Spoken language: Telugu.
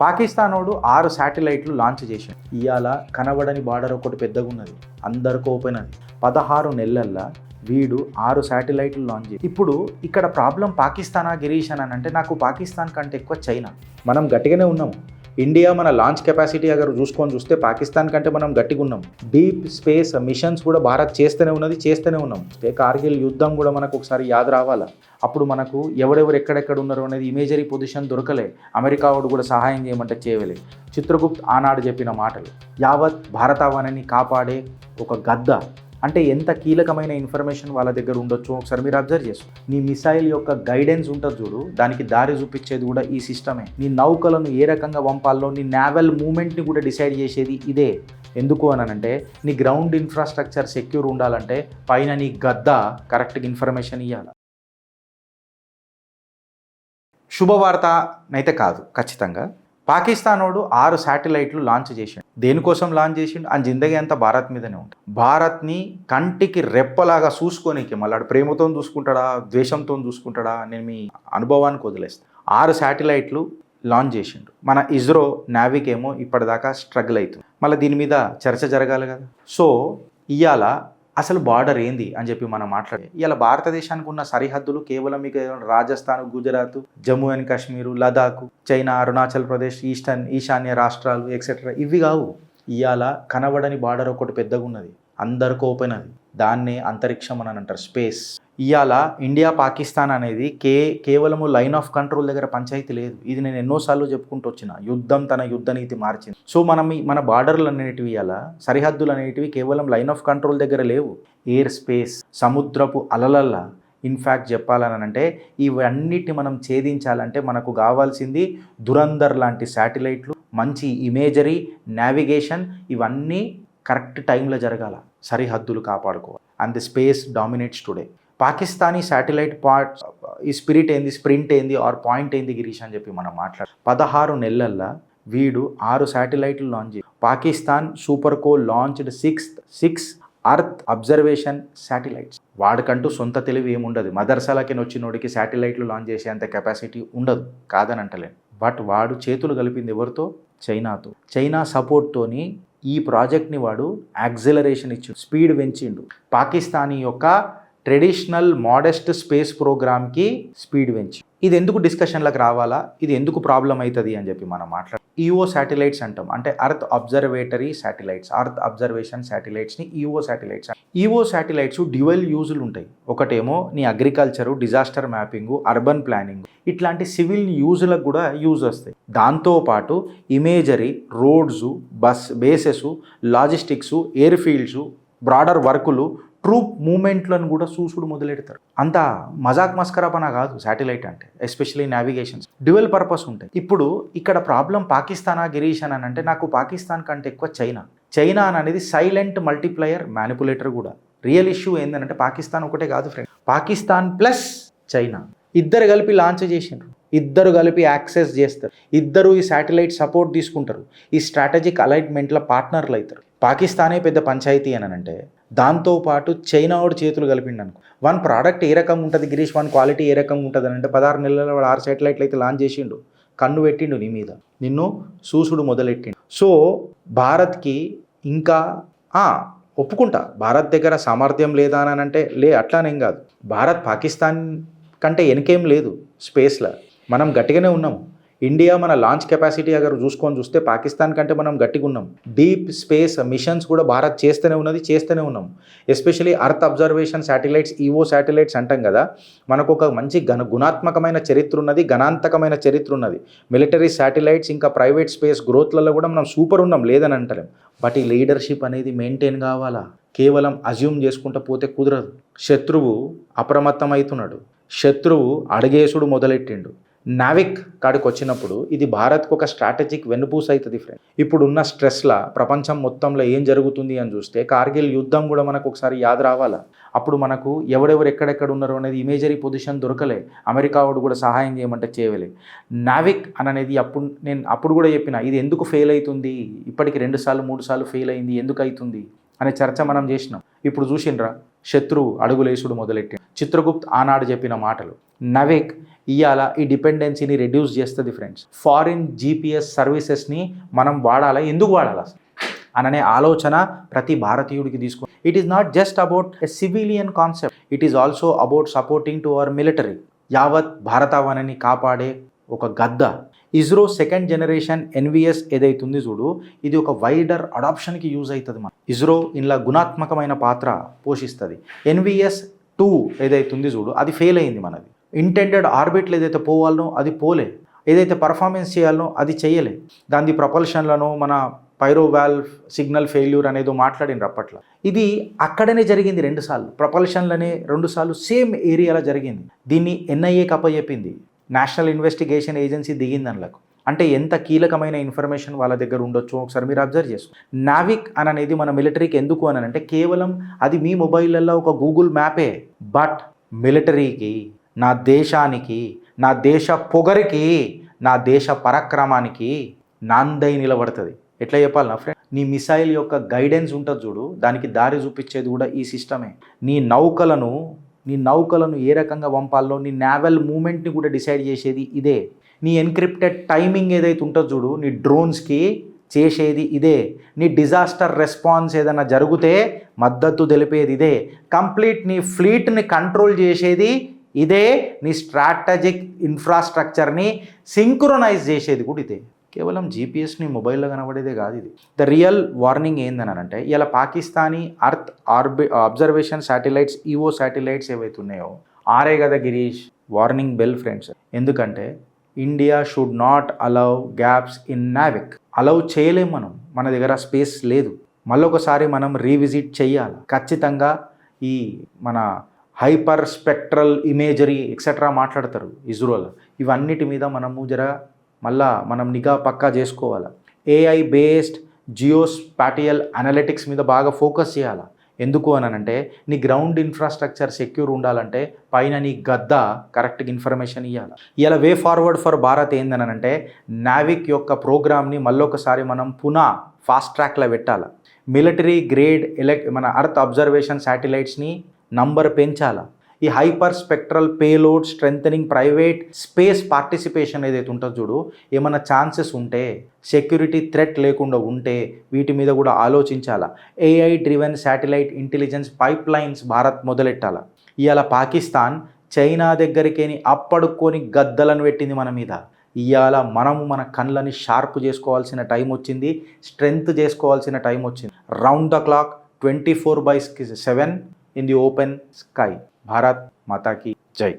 పాకిస్తానోడు 6 శాటిలైట్లు లాంచ్ చేశాడు. ఇవాళ కనబడని బార్డర్ ఒకటి పెద్దగా ఉన్నది, అందరికీ ఓపెన్ అది. 16 నెలల్లో వీడు 6 శాటిలైట్లు లాంచ్ చేసి ఇప్పుడు ఇక్కడ ప్రాబ్లం పాకిస్తానా గిరీష్ అని అంటే నాకు పాకిస్తాన్ కంటే ఎక్కువ చైనా. మనం గట్టిగానే ఉన్నాము. ఇండియా మన లాంచ్ కెపాసిటీ అగర్ చూస్తే పాకిస్తాన్ కంటే మనం గట్టిగా ఉన్నాం. డీప్ స్పేస్ మిషన్స్ కూడా భారత్ చేస్తూనే ఉన్నాం. కార్గిల్ యుద్ధం కూడా మనకు ఒకసారి యాద రావాలా. అప్పుడు మనకు ఎవరెవరు ఎక్కడెక్కడ ఉన్నారు అనేది ఇమేజరీ పొజిషన్ దొరకలే. అమెరికా వాడు కూడా సహాయం చేయమంటే చేయలే. చిత్రగుప్త్ ఆనాడు చెప్పిన మాటలు యావత్ భారతావనిని కాపాడే ఒక గద్ద అంటే ఎంత కీలకమైన ఇన్ఫర్మేషన్ వాళ్ళ దగ్గర ఉండొచ్చు ఒకసారి మీరు అబ్జర్వ్ చేసుకో. నీ మిసైల్ యొక్క గైడెన్స్ ఉంటుంది చూడు, దానికి దారి చూపించేది కూడా ఈ సిస్టమే. నీ నౌకలను ఏ రకంగా పంపాలో, నీ నేవల్ మూమెంట్ని కూడా డిసైడ్ చేసేది ఇదే. ఎందుకు అని అంటే నీ గ్రౌండ్ ఇన్ఫ్రాస్ట్రక్చర్ సెక్యూర్ ఉండాలంటే పైన నీ గద్ద కరెక్ట్గా ఇన్ఫర్మేషన్ ఇవ్వాలి. శుభవార్త అయితే కాదు, ఖచ్చితంగా పాకిస్తానోడు 6 శాటిలైట్లు లాంచ్ చేసిండు. దేనికోసం లాంచ్ చేసిండు? ఆ జిందగీ అంతా భారత్ మీదనే ఉంటుంది. భారత్ని కంటికి రెప్పలాగా చూసుకోనికి, మళ్ళీ ప్రేమతో చూసుకుంటాడా ద్వేషంతో చూసుకుంటాడా నేను మీ అనుభవానికి వదిలేస్తాను. 6 శాటిలైట్లు లాంచ్ చేసిండు. మన ఇస్రో నావికేమో ఇప్పటిదాకా స్ట్రగుల్ అవుతుంది. మళ్ళీ దీని మీద చర్చ జరగాలి కదా. సో ఇవాళ అసలు బార్డర్ ఏంది అని చెప్పి మనం మాట్లాడే, ఇలా భారతదేశానికి ఉన్న సరిహద్దులు కేవలం మీకు రాజస్థాన్, గుజరాత్, జమ్మూ అండ్ కాశ్మీరు, లదాఖ్, చైనా, అరుణాచల్ ప్రదేశ్, ఈశాన్య రాష్ట్రాలు ఎక్సెట్రా ఇవి కావు. ఇవాళ కనబడని బార్డర్ ఒకటి పెద్దగా ఉన్నది, అందరికీ ఓపెన్ అది. దాన్నే అంతరిక్షం అని అంటారు, స్పేస్. ఇవాళ ఇండియా పాకిస్తాన్ అనేది కేవలము లైన్ ఆఫ్ కంట్రోల్ దగ్గర పంచాయతీ లేదు. ఇది నేను ఎన్నోసార్లు చెప్పుకుంటూ వచ్చిన. యుద్ధం తన యుద్ధ నీతి మార్చింది. సో మన బార్డర్లు అనేటివి, ఇవాళ సరిహద్దులు అనేటివి కేవలం లైన్ ఆఫ్ కంట్రోల్ దగ్గర లేవు. ఎయిర్ స్పేస్, సముద్రపు అలలల్లా. ఇన్ఫ్యాక్ట్ చెప్పాలని అంటే ఇవన్నిటిని మనం ఛేదించాలంటే మనకు కావాల్సింది దురంధర్ లాంటి శాటిలైట్లు, మంచి ఇమేజరీ, నావిగేషన్, ఇవన్నీ కరెక్ట్ టైంలో జరగాల. సరిహద్దులు కాపాడుకోవాలి. And the space dominates today. Pakistani satellite ఈ స్ప్రింట్ ఏంది ఆర్ పాయింట్ ఏంది గిరీష్ అని చెప్పి మనం 16 నెలల్లో వీడు 6 శాటిలైట్లు లాంచ్ చేసి పాకిస్తాన్ సూపర్ కో లాంచ్డ్ 6 అర్త్ అబ్జర్వేషన్ శాటిలైట్స్. వాడికంటూ సొంత తెలివి ఏముండదు. మదర్సాలకి వచ్చినోడికి శాటిలైట్లు లాంచ్ చేసేంత కెపాసిటీ ఉండదు, కాదని అంటలేను. బట్ వాడు చేతులు కలిపింది ఎవరితో? చైనాతో. చైనా సపోర్ట్తోని ఈ ప్రాజెక్ట్ని వాడు యాక్సిలరేషన్ ఇచ్చిండు, స్పీడ్ పెంచిండు. పాకిస్తానీ యొక్క ట్రెడిషనల్ మోడెస్ట్ స్పేస్ ప్రోగ్రామ్కి స్పీడ్ పెంచి. ఇది ఎందుకు డిస్కషన్లకు రావాలా, ఇది ఎందుకు ప్రాబ్లం అవుతుంది అని చెప్పి మనం ఈఓ శాటిలైట్స్ అంటాం. అంటే earth observatory satellites, earth observation శాటిలైట్స్ని EO satellites. EO satellites dual యూజులు ఉంటాయి. ఒకటేమో నీ agriculture, disaster mapping, urban planning, ఇట్లాంటి సివిల్ యూజులకు కూడా యూజ్ వస్తాయి. దాంతోపాటు imagery, roads, bases, logistics, air fields, broader వర్కులు, ట్రూప్ మూమెంట్లను కూడా చూసుడు మొదలెడతారు. అంత మజాక్ మస్కరా పన కాదు శాటిలైట్ అంటే, ఎస్పెషల్లీ నావిగేషన్స్. డ్యూయల్ పర్పస్ ఉంటాయి. ఇప్పుడు ఇక్కడ ప్రాబ్లం పాకిస్తానా గిరీష్ అని అంటే నాకు పాకిస్తాన్ కంటే ఎక్కువ చైనా అనేది సైలెంట్ మల్టిప్లయర్, మ్యానిపులేటర్ కూడా. రియల్ ఇష్యూ ఏంటంటే పాకిస్తాన్ ఒకటే కాదు ఫ్రెండ్, పాకిస్తాన్ ప్లస్ చైనా ఇద్దరు కలిపి లాంచ్ చేసిండ్రు. ఇద్దరు కలిపి యాక్సెస్ చేస్తారు. ఇద్దరు ఈ శాటిలైట్ సపోర్ట్ తీసుకుంటారు. ఈ స్ట్రాటజిక్ అలైన్మెంట్లో పార్ట్నర్లు అవుతారు. పాకిస్తానే పెద్ద పంచాయతీ అని అంటే దాంతోపాటు చైనా వాడు చేతులు కలిపిండు అనుకో. వన్ ప్రోడక్ట్ ఏ రకంగా ఉంటుంది గిరీష్, వన్ క్వాలిటీ ఏ రకంగా ఉంటుంది అని అంటే 16 నెలల్లో వాడు 6 శాటిలైట్లు అయితే లాంచ్ చేసిండు. కన్ను పెట్టిండు నీ మీద, నిన్ను చూసుడు మొదలెట్టిండు. సో భారత్కి ఇంకా ఒప్పుకుంటా, భారత్ దగ్గర సామర్థ్యం లేదా అని అంటే అట్లానేం కాదు. భారత్ పాకిస్తాన్ కంటే వెనకేం లేదు స్పేస్లో. మనం గట్టిగానే ఉన్నాము. ఇండియా మన లాంచ్ కెపాసిటీ అగర్ చూస్తే పాకిస్తాన్ కంటే మనం గట్టిగా ఉన్నాం. డీప్ స్పేస్ మిషన్స్ కూడా భారత్ చేస్తూనే ఉన్నాం. Especially earth observation satellites, EO satellites అంటాం కదా. మనకు ఒక మంచి గుణాత్మకమైన చరిత్ర ఉన్నది, గణాంతకమైన చరిత్ర ఉన్నది. మిలిటరీ శాటిలైట్స్ ఇంకా ప్రైవేట్ స్పేస్ గ్రోత్లలో కూడా మనం సూపర్ ఉన్నాం, లేదని అంటలేం. బట్ ఈ లీడర్షిప్ అనేది మెయింటైన్ కావాలా. కేవలం అజ్యూమ్ చేసుకుంటూ పోతే కుదరదు. శత్రువు అప్రమత్తం అవుతున్నాడు, శత్రువు అడుగేసుడు మొదలెట్టిండు. నావిక్ కాడికి వచ్చినప్పుడు ఇది భారత్కు ఒక స్ట్రాటజిక్ వెన్నుపూస అవుతుంది ఫ్రెండ్. ఇప్పుడున్న స్ట్రెస్లా ప్రపంచం మొత్తంలో ఏం జరుగుతుంది అని చూస్తే కార్గిల్ యుద్ధం కూడా మనకు ఒకసారి యాద రావాలా. అప్పుడు మనకు ఎవరెవరు ఎక్కడెక్కడ ఉన్నారో అనేది ఇమేజరీ పొజిషన్ దొరకలే. అమెరికా వాడు కూడా సహాయం చేయమంటే చేయలే. నావిక్ అనేది అప్పుడు కూడా చెప్పిన, ఇది ఎందుకు ఫెయిల్ అవుతుంది, ఇప్పటికి 2 సార్లు 3 సార్లు ఫెయిల్ అయింది, ఎందుకు అవుతుంది అనే చర్చ మనం చేసినాం. ఇప్పుడు చూసిండ్రా, శత్రువు అడుగులేసుడు మొదలెట్టి. చిత్రగుప్త్ ఆనాడు చెప్పిన మాటలు నవిక్ ఇవాళ ఈ డిపెండెన్సీని రెడ్యూస్ చేస్తుంది ఫ్రెండ్స్. ఫారిన్ జీపీఎస్ సర్వీసెస్ని మనం వాడాలా, ఎందుకు వాడాలి అసలు అననే ఆలోచన ప్రతి భారతీయుడికి తీసుకో. It is not just about a civilian concept, it is also about supporting to our military. యావత్ భారతావనిని కాపాడే ఒక గద్ద. ఇస్రో సెకండ్ జనరేషన్ ఎన్విఎస్ ఏదైతుంది చూడు, ఇది ఒక వైడర్ అడాప్షన్కి యూజ్ అవుతుంది. మన ఇస్రో ఇందులో గుణాత్మకమైన పాత్ర పోషిస్తుంది. ఎన్విఎస్ 2 ఏదైతుంది చూడు, అది ఫెయిల్ అయింది. మనది ఇంటెండెడ్ ఆర్బిట్లు ఏదైతే పోవాలనో అది పోలే, ఏదైతే పర్ఫార్మెన్స్ చేయాలనో అది చేయలే. దాని ప్రొపల్షన్లను మన పైరోవాల్వ్ సిగ్నల్ ఫెయిల్యూర్ అనేది మాట్లాడినారు అప్పట్లో. ఇది అక్కడనే జరిగింది 2 సార్లు, ప్రొపల్షన్లనే 2 సార్లు సేమ్ ఏరియాలో జరిగింది. దీన్ని ఎన్ఐఏకి అప్పచెప్పింది, నేషనల్ ఇన్వెస్టిగేషన్ ఏజెన్సీ దిగింది అందులోకి. అంటే ఎంత కీలకమైన ఇన్ఫర్మేషన్ వాళ్ళ దగ్గర ఉండొచ్చు ఒకసారి మీరు అబ్జర్వ్ చేసుకో. నావిక్ అనేది మన మిలిటరీకి ఎందుకు అని అంటే కేవలం అది మీ మొబైల్లో ఒక గూగుల్ మ్యాపే, బట్ మిలిటరీకి, నా దేశానికి, నా దేశ పొగరికి, నా దేశ పరాక్రమానికి నాందై నిలబడుతుంది. ఎట్లా చెప్పాలి నా ఫ్రెండ్, నీ మిసైల్ యొక్క గైడెన్స్ ఉంటుంది చూడు, దానికి దారి చూపించేది కూడా ఈ సిస్టమే. నీ నౌకలను ఏ రకంగా పంపాలో, నీ నావల్ మూమెంట్ని కూడా డిసైడ్ చేసేది ఇదే. నీ ఎన్క్రిప్టెడ్ టైమింగ్ ఏదైతే ఉంటుందో చూడు, నీ డ్రోన్స్కి చేసేది ఇదే. నీ డిజాస్టర్ రెస్పాన్స్ ఏదైనా జరిగితే మద్దతు తెలిపేది ఇదే. కంప్లీట్ నీ ఫ్లీట్ని కంట్రోల్ చేసేది ఇదే. నీ స్ట్రాటజిక్ ఇన్ఫ్రాస్ట్రక్చర్ని సింక్రొనైజ్ చేసేది కూడా ఇదే. కేవలం జీపీఎస్ని మొబైల్లో కనబడేదే కాదు ఇది. ద రియల్ వార్నింగ్ ఏందనంటే, ఇలా Pakistani earth observation satellites, EO satellites ఏవైతే ఉన్నాయో, ఆరే కదా గిరీష్ వార్నింగ్ బెల్ ఫ్రెండ్స్. ఎందుకంటే India should not allow gaps in Navik. Allow చేయలేం మనం, మన దగ్గర స్పేస్ లేదు. మళ్ళొకసారి మనం రీవిజిట్ చేయాలి ఖచ్చితంగా. ఈ మన హైపర్ స్పెక్ట్రల్ ఇమేజరీ ఎక్సెట్రా మాట్లాడతారు ఇజ్రోలో, ఇవన్నిటి మీద మనము మనం నిఘా పక్కా చేసుకోవాలి. ఏఐ బేస్డ్ జియోస్పాటియల్ అనలిటిక్స్ మీద బాగా ఫోకస్ చేయాలి. ఎందుకు అనంటే నీ గ్రౌండ్ ఇన్ఫ్రాస్ట్రక్చర్ సెక్యూర్ ఉండాలంటే పైన నీ గద్ద కరెక్ట్గా ఇన్ఫర్మేషన్ ఇవ్వాలి. ఇలా వే ఫార్వర్డ్ ఫర్ భారత్ ఏందనంటే నావిక్ యొక్క ప్రోగ్రామ్ని మళ్ళొకసారి మనం పునః ఫాస్ట్ ట్రాక్లో పెట్టాలి. మిలిటరీ గ్రేడ్ మన అర్త్ అబ్జర్వేషన్ శాటిలైట్స్ని నంబర్ పెంచాలి. ఈ hyper spectral payload strengthening, private space participation ఏదైతే ఉంటుందో చూడు, ఏమైనా ఛాన్సెస్ ఉంటే, సెక్యూరిటీ థ్రెట్ లేకుండా ఉంటే వీటి మీద కూడా ఆలోచించాలా. AI driven satellite intelligence pipelines Bharat మొదలెట్టాల. ఇవాళ పాకిస్తాన్ చైనా దగ్గరికేని అప్పడుకొని గద్దలను పెట్టింది మన మీద. ఇవాళ మనము మన కళ్ళని షార్ప్ చేసుకోవాల్సిన టైం వచ్చింది, స్ట్రెంగ్త్ చేసుకోవాల్సిన టైం వచ్చింది. Round the clock 24/7 in the open sky. Bharat माता की जय.